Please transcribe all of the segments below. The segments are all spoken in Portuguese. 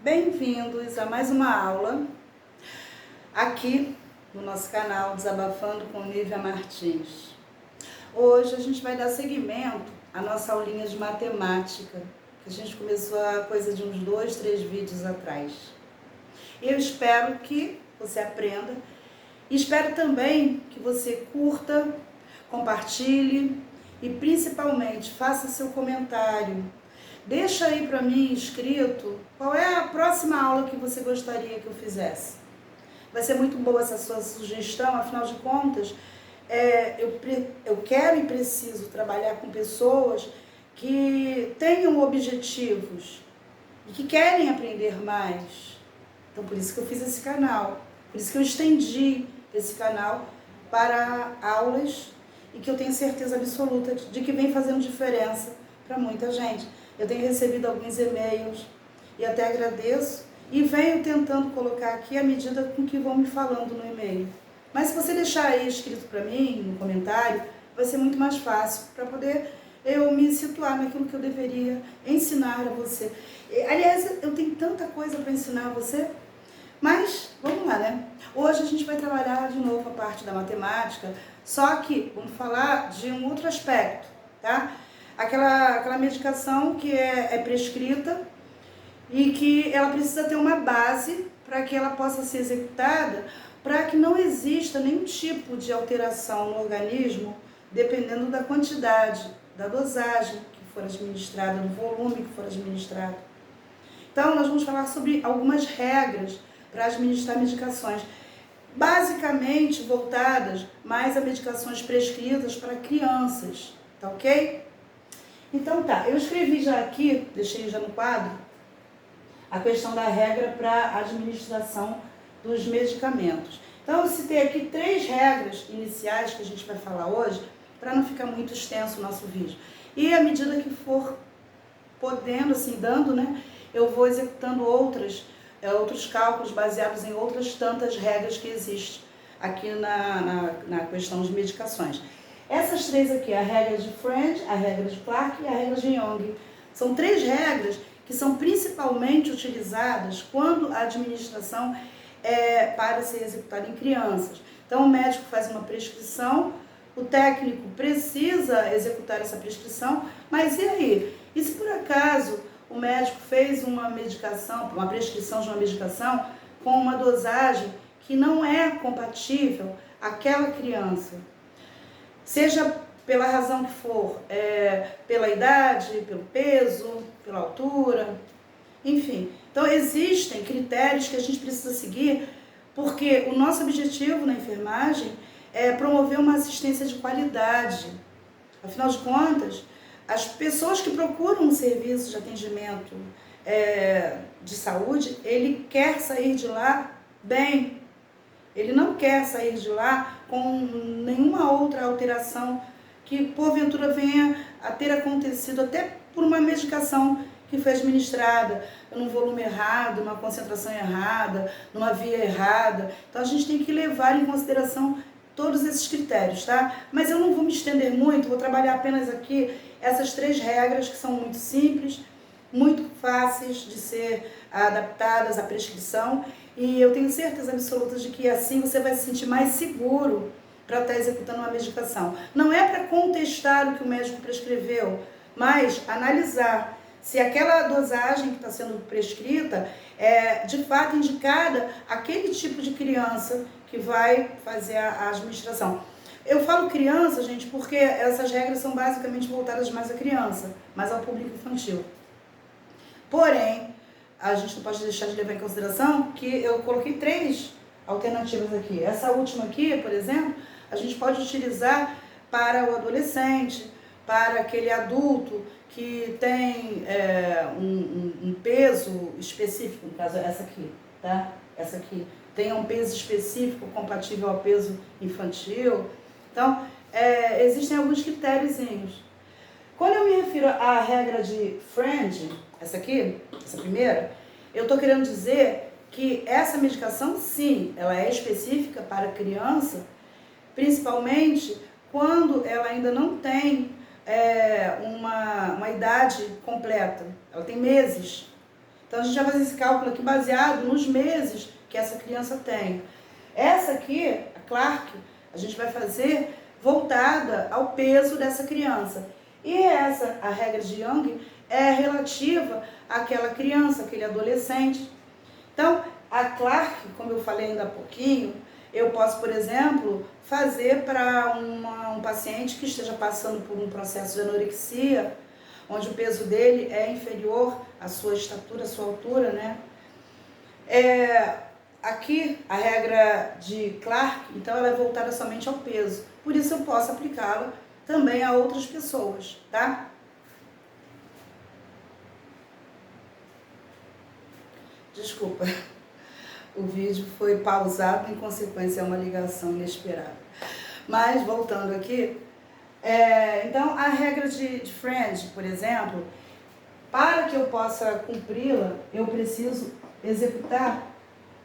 Bem-vindos a mais uma aula aqui no nosso canal Desabafando com Nívia Martins. Hoje a gente vai dar seguimento à nossa aulinha de matemática, que a gente começou há coisa de uns 2, 3 vídeos atrás. E eu espero que você aprenda e espero também que você curta, compartilhe e principalmente faça seu comentário. Deixa aí para mim escrito qual é a próxima aula que você gostaria que eu fizesse. Vai ser muito boa essa sua sugestão, afinal de contas, eu quero e preciso trabalhar com pessoas que tenham objetivos e que querem aprender mais. Então, por isso que eu fiz esse canal, por isso que eu estendi esse canal para aulas e que eu tenho certeza absoluta de que vem fazendo diferença para muita gente. Eu tenho recebido alguns e-mails e até agradeço e venho tentando colocar aqui à medida com que vão me falando no e-mail. Mas se você deixar aí escrito para mim, no comentário, vai ser muito mais fácil para poder eu me situar naquilo que eu deveria ensinar a você. Aliás, eu tenho tanta coisa para ensinar a você, mas vamos lá, né? Hoje a gente vai trabalhar de novo a parte da matemática, só que vamos falar de um outro aspecto, tá? Aquela medicação que é prescrita e que ela precisa ter uma base para que ela possa ser executada, para que não exista nenhum tipo de alteração no organismo, dependendo da quantidade, da dosagem que for administrada, do volume que for administrado. Então, nós vamos falar sobre algumas regras para administrar medicações, basicamente voltadas mais a medicações prescritas para crianças, tá ok? Então tá, eu escrevi já aqui, deixei já no quadro, a questão da regra para administração dos medicamentos. Então eu citei aqui 3 regras iniciais que a gente vai falar hoje, para não ficar muito extenso o nosso vídeo. E à medida que for podendo, assim, dando, né, eu vou executando outros cálculos baseados em outras tantas regras que existem aqui na questão de medicações. Essas 3 aqui, a regra de French, a regra de Clark e a regra de Young, são 3 regras que são principalmente utilizadas quando a administração é para ser executada em crianças. Então, o médico faz uma prescrição, o técnico precisa executar essa prescrição, mas e aí? E se por acaso o médico fez uma prescrição de uma medicação com uma dosagem que não é compatível àquela criança? Seja pela razão que for, pela idade, pelo peso, pela altura, enfim. Então, existem critérios que a gente precisa seguir, porque o nosso objetivo na enfermagem é promover uma assistência de qualidade. Afinal de contas, as pessoas que procuram um serviço de atendimento de saúde, ele quer sair de lá bem. Ele não quer sair de lá com nenhuma outra alteração que porventura venha a ter acontecido até por uma medicação que foi administrada num volume errado, numa concentração errada, numa via errada. Então a gente tem que levar em consideração todos esses critérios, tá? Mas eu não vou me estender muito, vou trabalhar apenas aqui essas 3 regras que são muito simples, muito fáceis de ser adaptadas à prescrição, e eu tenho certeza absoluta de que assim você vai se sentir mais seguro para estar executando uma medicação. Não é para contestar o que o médico prescreveu, mas analisar se aquela dosagem que está sendo prescrita é de fato indicada àquele tipo de criança que vai fazer a administração. Eu falo criança, gente, porque essas regras são basicamente voltadas mais à criança, mais ao público infantil. Porém, a gente não pode deixar de levar em consideração que eu coloquei 3 alternativas aqui. Essa última aqui, por exemplo, a gente pode utilizar para o adolescente, para aquele adulto que tem um peso específico, no caso essa aqui, tá? Essa aqui tem um peso específico compatível ao peso infantil. Então, existem alguns critériozinhos. Quando eu me refiro à regra de French, essa aqui, essa primeira, eu estou querendo dizer que essa medicação, sim, ela é específica para criança, principalmente quando ela ainda não tem uma idade completa, ela tem meses. Então, a gente vai fazer esse cálculo aqui baseado nos meses que essa criança tem. Essa aqui, a Clark, a gente vai fazer voltada ao peso dessa criança. E essa, a regra de Young, é relativa àquela criança, aquele adolescente. Então, a Clark, como eu falei ainda há pouquinho, eu posso, por exemplo, fazer para um paciente que esteja passando por um processo de anorexia, onde o peso dele é inferior à sua estatura, à sua altura, né? Aqui, a regra de Clark, então, ela é voltada somente ao peso. Por isso, eu posso aplicá-la também a outras pessoas, tá? Desculpa, o vídeo foi pausado, em consequência, é uma ligação inesperada. Mas, voltando aqui, então, a regra de Friend, por exemplo, para que eu possa cumpri-la, eu preciso executar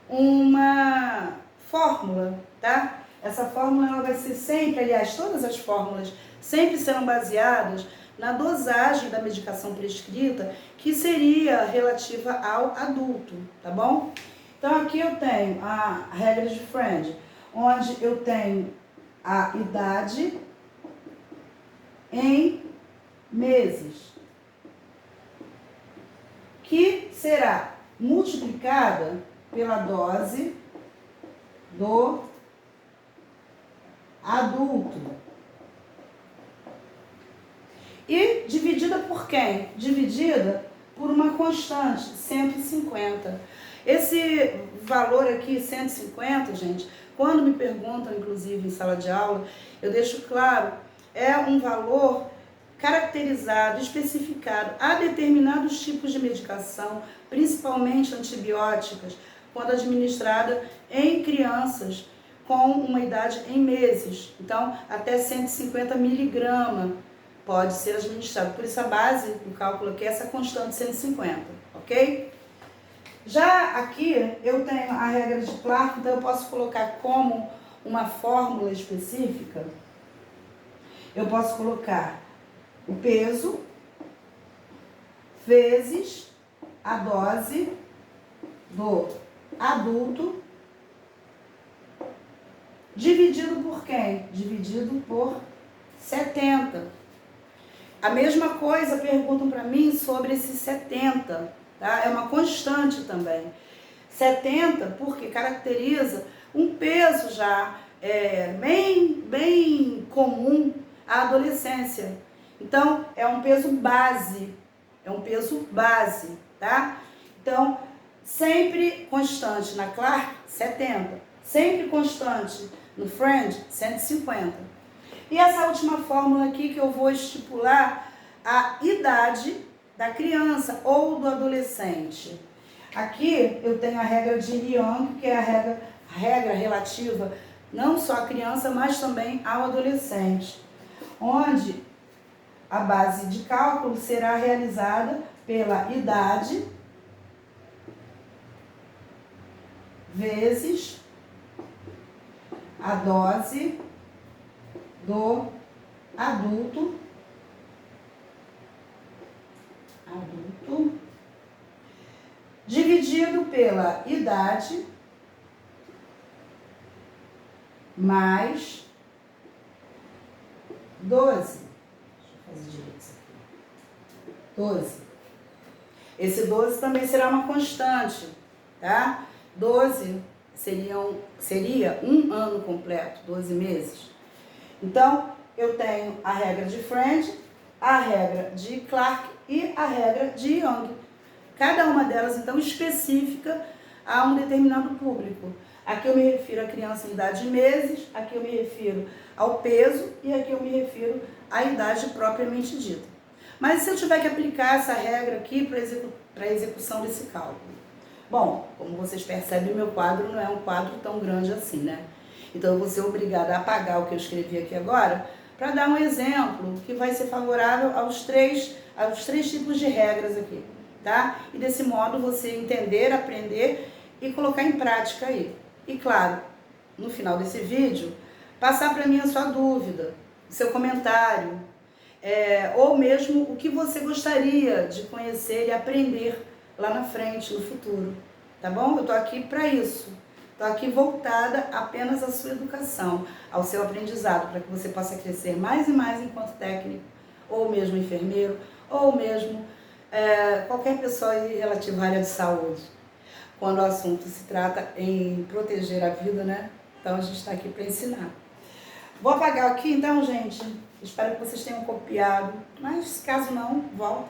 uma fórmula, tá? Essa fórmula ela vai ser sempre, aliás, todas as fórmulas sempre serão baseadas na dosagem da medicação prescrita, que seria relativa ao adulto, tá bom? Então, aqui eu tenho a regra de Friend, onde eu tenho a idade em meses, que será multiplicada pela dose do adulto. E dividida por quem? Dividida por uma constante, 150. Esse valor aqui, 150, gente, quando me perguntam, inclusive em sala de aula, eu deixo claro, é um valor caracterizado, especificado a determinados tipos de medicação, principalmente antibióticas, quando administrada em crianças com uma idade em meses. Então, até 150 miligramas pode ser administrado. Por isso, a base do cálculo aqui é essa constante 150, ok? Já aqui, eu tenho a regra de Clark, então eu posso colocar como uma fórmula específica. Eu posso colocar o peso vezes a dose do adulto dividido por quem? Dividido por 70. A mesma coisa perguntam para mim sobre esse 70, tá? É uma constante também. 70 porque caracteriza um peso já bem comum à adolescência. Então, é um peso base, tá? Então, sempre constante na Clark, 70. Sempre constante no Friend, 150. E essa última fórmula aqui que eu vou estipular a idade da criança ou do adolescente. Aqui eu tenho a regra de Young, que é a regra relativa não só à criança, mas também ao adolescente, onde a base de cálculo será realizada pela idade vezes a dose do adulto dividido pela idade mais 12. Deixa eu fazer direito isso aqui. 12. Esse 12 também será uma constante, tá? 12 seria um ano completo, 12 meses. Então, eu tenho a regra de Friend, a regra de Clark e a regra de Young. Cada uma delas, então, específica a um determinado público. Aqui eu me refiro à criança em idade de meses, aqui eu me refiro ao peso e aqui eu me refiro à idade propriamente dita. Mas se eu tiver que aplicar essa regra aqui para a execução desse cálculo? Bom, como vocês percebem, meu quadro não é um quadro tão grande assim, né? Então eu vou ser obrigada a apagar o que eu escrevi aqui agora para dar um exemplo que vai ser favorável aos três tipos de regras aqui, tá? E desse modo você entender, aprender e colocar em prática aí. E claro, no final desse vídeo, passar para mim a sua dúvida, o seu comentário, ou mesmo o que você gostaria de conhecer e aprender lá na frente, no futuro, tá bom? Eu tô aqui para isso. Tô aqui voltada apenas à sua educação, ao seu aprendizado, para que você possa crescer mais e mais enquanto técnico, ou mesmo enfermeiro, ou mesmo qualquer pessoa relativa à área de saúde, quando o assunto se trata em proteger a vida, né? Então a gente está aqui para ensinar. Vou apagar aqui então, gente. Espero que vocês tenham copiado, mas caso não, volta,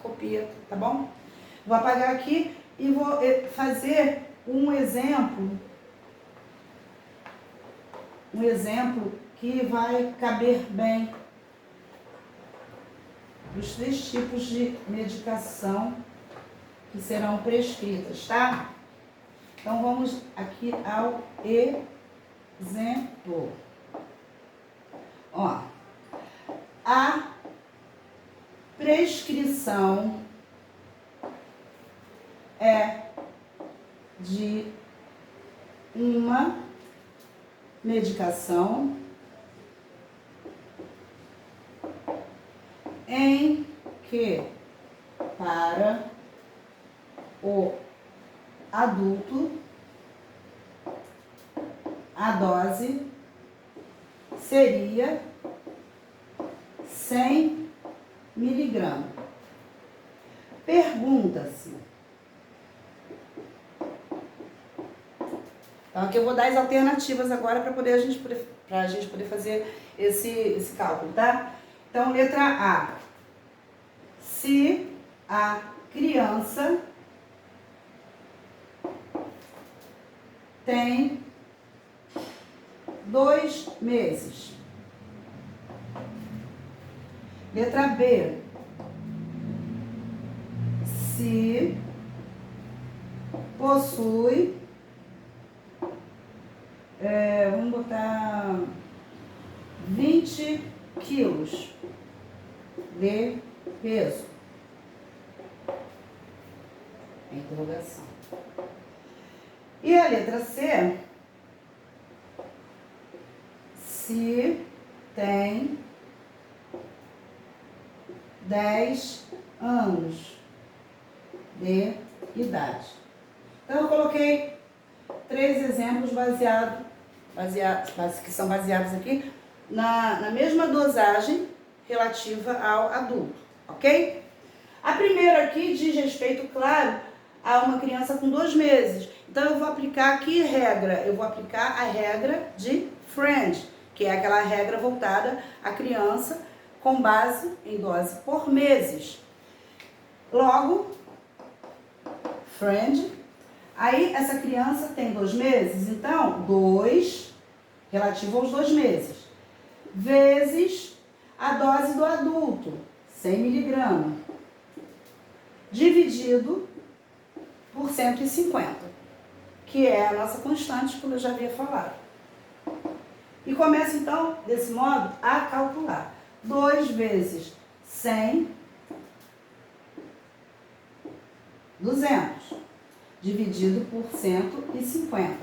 copia, tá bom? Vou apagar aqui e vou fazer um exemplo que vai caber bem os 3 tipos de medicação que serão prescritas, tá? Então vamos aqui ao exemplo. Ó, a prescrição é de uma medicação em que para o adulto a dose seria 100 miligramas. Pergunta-se. Então aqui eu vou dar as alternativas agora para a gente poder fazer esse cálculo, tá? Então, letra A. Se a criança tem 2 meses. Letra B. Se possui, vamos botar 20 quilos de peso. Interrogação. E a letra C. Se tem 10 anos de idade. Então, eu coloquei 3 exemplos que são baseados aqui na mesma dosagem relativa ao adulto, ok? A primeira aqui diz respeito, claro, a uma criança com 2 meses. Então, eu vou aplicar aqui regra. Eu vou aplicar a regra de Friend, que é aquela regra voltada à criança com base em dose por meses. Logo, Friend, aí essa criança tem 2 meses, então 2, relativo aos 2 meses, vezes a dose do adulto, 100 miligramas, dividido por 150, que é a nossa constante, como eu já havia falado. E começa então, desse modo, a calcular. 2 vezes 100, 200, dividido por 150.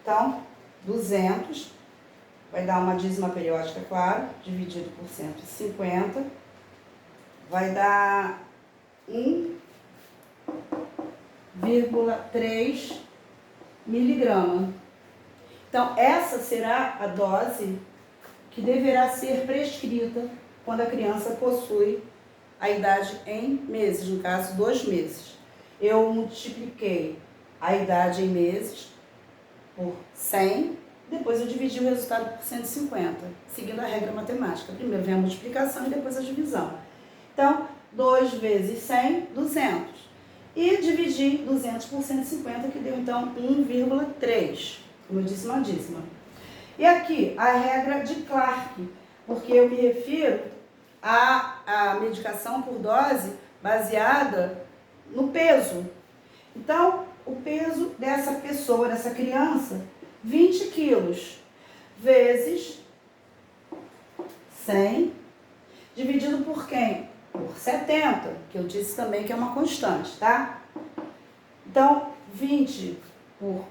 Então, 200 vai dar uma dízima periódica, claro, dividido por 150, vai dar 1,3 miligrama. Então, essa será a dose que deverá ser prescrita quando a criança possui a idade em meses, no caso, 2 meses. Eu multipliquei a idade em meses por 100, depois eu dividi o resultado por 150, seguindo a regra matemática. Primeiro vem a multiplicação e depois a divisão. Então, 2 vezes 100, 200. E dividi 200 por 150, que deu então 1,3, como eu disse, uma dízima. E aqui, a regra de Clark, porque eu me refiro à medicação por dose baseada no peso. Então, o peso dessa pessoa, dessa criança, 20 quilos, vezes 100, dividido por quem? Por 70, que eu disse também que é uma constante, tá? Então, 20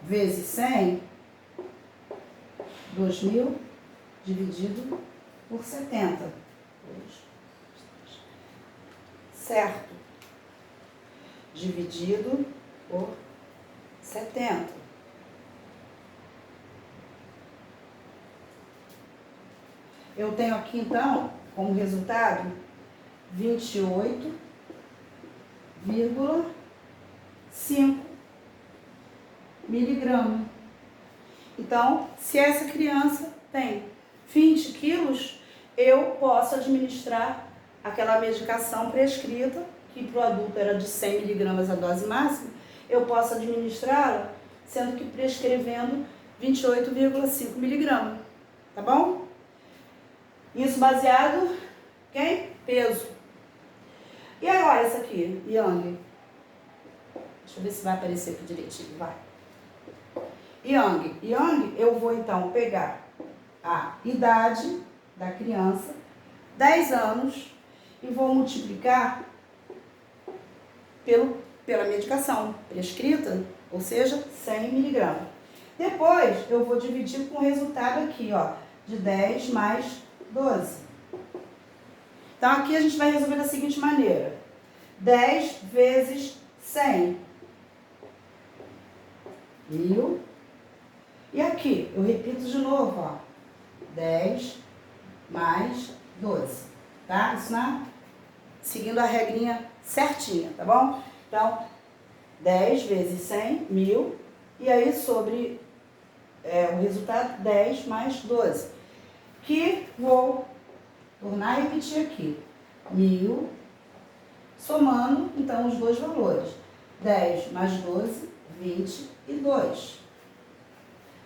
vezes 100, 2.000, dividido por 70. Certo? dividido por 70. Eu tenho aqui, então, como resultado, 28,5 miligramas. Então, se essa criança tem 20 quilos, eu posso administrar aquela medicação prescrita, que para o adulto era de 100 miligramas a dose máxima, eu posso administrá-la, sendo que prescrevendo 28,5 miligramas, tá bom? Isso baseado em peso. E agora essa aqui, Yang? Deixa eu ver se vai aparecer aqui direitinho, vai. Yang, eu vou então pegar a idade da criança, 10 anos, e vou multiplicar pela medicação prescrita, ou seja, 100 miligramas. Depois eu vou dividir com o resultado aqui, ó, de 10 mais 12. Então aqui a gente vai resolver da seguinte maneira: 10 vezes 100, 1000. E aqui, eu repito de novo, ó, 10 mais 12, tá? Isso seguindo a regrinha certinha, tá bom? Então, 10 vezes 100, 1000, e aí sobre o resultado, 10 mais 12, que vou tornar a repetir aqui, 1000, somando, então, os dois valores, 10 mais 12, 22.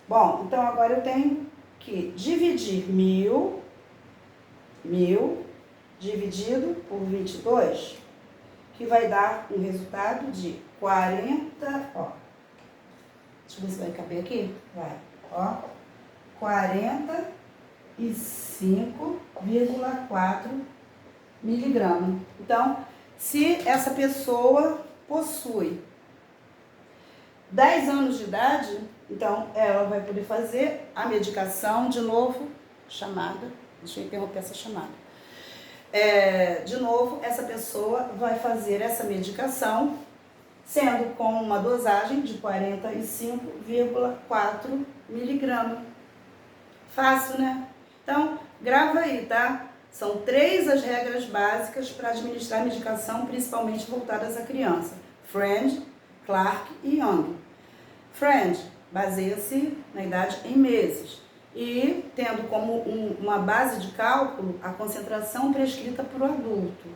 Bom, então agora eu tenho que dividir 1000 dividido por 22, que vai dar um resultado de 40, ó. Deixa eu ver se vai caber aqui. Vai, ó. 45,4 miligramas. Então, se essa pessoa possui 10 anos de idade, então ela vai poder fazer a medicação de novo, chamada, deixa eu interromper essa chamada. De novo, essa pessoa vai fazer essa medicação, sendo com uma dosagem de 45,4 miligramas. Fácil, né? Então, grava aí, tá? São 3 as regras básicas para administrar medicação, principalmente voltadas à criança: Friend, Clark e Young. Friend baseia-se na idade em meses e tendo como uma base de cálculo a concentração prescrita para o adulto.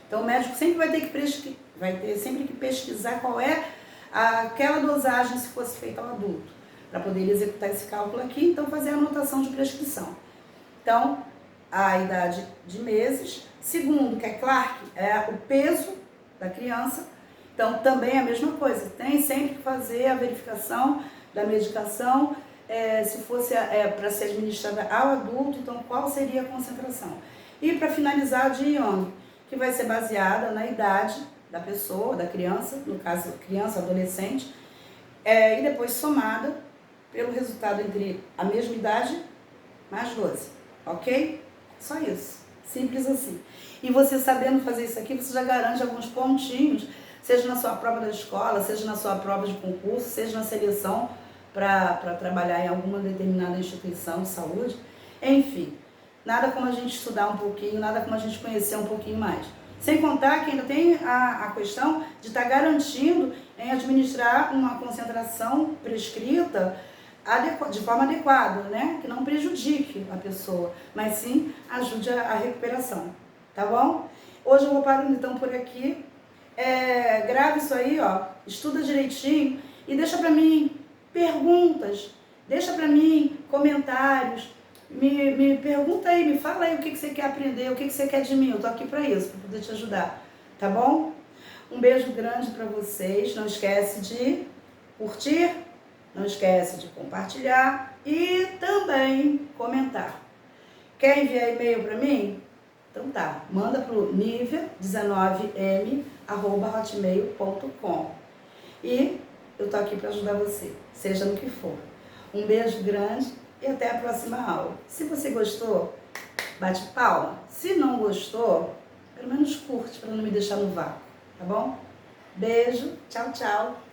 Então, o médico sempre vai ter que pesquisar qual é aquela dosagem se fosse feita ao adulto, para poder executar esse cálculo aqui, então fazer a anotação de prescrição. Então, a idade de meses. Segundo, que é Clark, é o peso da criança. Então, também é a mesma coisa, tem sempre que fazer a verificação da medicação, se fosse para ser administrada ao adulto, então qual seria a concentração. E para finalizar, de Young, que vai ser baseada na idade da pessoa, da criança, no caso criança, adolescente, e depois somada pelo resultado entre a mesma idade mais 12, ok? Só isso, simples assim. E você sabendo fazer isso aqui, você já garante alguns pontinhos, seja na sua prova da escola, seja na sua prova de concurso, seja na seleção para trabalhar em alguma determinada instituição de saúde. Enfim, nada como a gente estudar um pouquinho, nada como a gente conhecer um pouquinho mais. Sem contar que ainda tem a questão de estar garantindo em administrar uma concentração prescrita de forma adequada, né? Que não prejudique a pessoa, mas sim ajude a recuperação, tá bom? Hoje eu vou parando então por aqui. Grave isso aí, ó, estuda direitinho e deixa pra mim perguntas, deixa pra mim comentários, me pergunta aí, me fala aí o que você quer aprender, o que você quer de mim, eu tô aqui pra isso, pra poder te ajudar, tá bom? Um beijo grande pra vocês, não esquece de curtir, não esquece de compartilhar e também comentar. Quer enviar e-mail pra mim? Então tá, manda pro nivea19m@hotmail.com. E eu tô aqui para ajudar você, seja no que for. Um beijo grande e até a próxima aula. Se você gostou, bate palma. Se não gostou, pelo menos curte para não me deixar no vácuo, tá bom? Beijo, tchau, tchau.